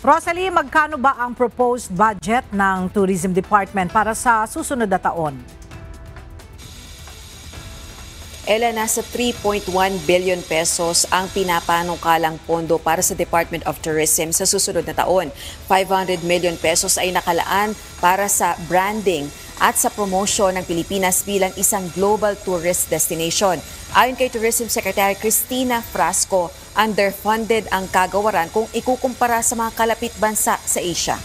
Rosalie, magkano ba ang proposed budget ng Tourism Department para sa susunod na taon? Ella, nasa 3.1 billion pesos ang pinapanukalang pondo para sa Department of Tourism sa susunod na taon. 500 million pesos ay nakalaan para sa branding at sa promosyon ng Pilipinas bilang isang global tourist destination. Ayon kay Tourism Secretary Cristina Frasco, underfunded ang kagawaran kung ikukumpara sa mga kalapit bansa sa Asia.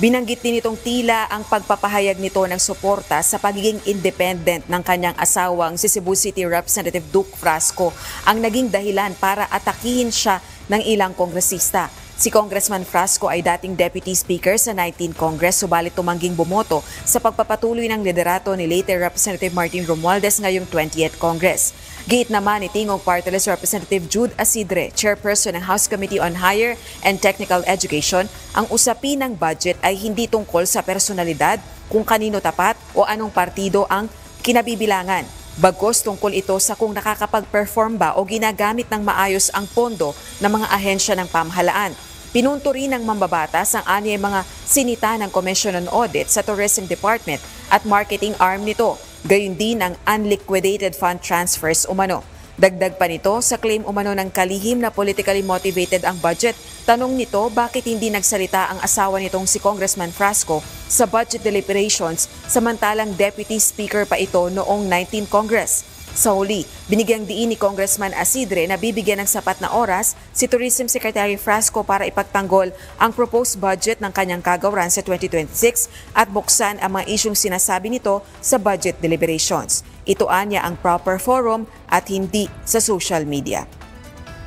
Binanggit din itong tila ang pagpapahayag nito ng suporta sa pagiging independent ng kanyang asawang si Cebu City Representative Duke Frasco ang naging dahilan para atakihin siya ng ilang kongresista. Si Congressman Frasco ay dating Deputy Speaker sa 19th Congress, subalit tumangging bumoto sa pagpapatuloy ng liderato ni late Representative Martin Romualdez ngayong 20th Congress. Giit naman ni Tingog Party List Representative Jude Asidre, Chairperson ng House Committee on Higher and Technical Education, ang usapin ng budget ay hindi tungkol sa personalidad, kung kanino tapat o anong partido ang kinabibilangan. Bagkus tungkol ito sa kung nakakapag-perform ba o ginagamit ng maayos ang pondo ng mga ahensya ng pamahalaan. Pinunto rin ng mambabatas ang anyay mga sinita ng Commission on Audit sa Tourism Department at marketing arm nito, gayon din ang unliquidated fund transfers umano. Dagdag pa nito sa claim umano ng kalihim na politically motivated ang budget. Tanong nito bakit hindi nagsalita ang asawa nitong si Congressman Frasco sa budget deliberations samantalang Deputy Speaker pa ito noong 19th Congress. Sa huli, binigyang diin ni Congressman Asidre na bibigyan ng sapat na oras si Tourism Secretary Frasco para ipagtanggol ang proposed budget ng kanyang kagawaran sa 2026 at buksan ang mga isyong sinasabi nito sa budget deliberations. Ito anya ang proper forum at hindi sa social media.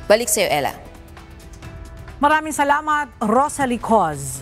Balik sa iyo, Ella. Maraming salamat, Rosalie Coz.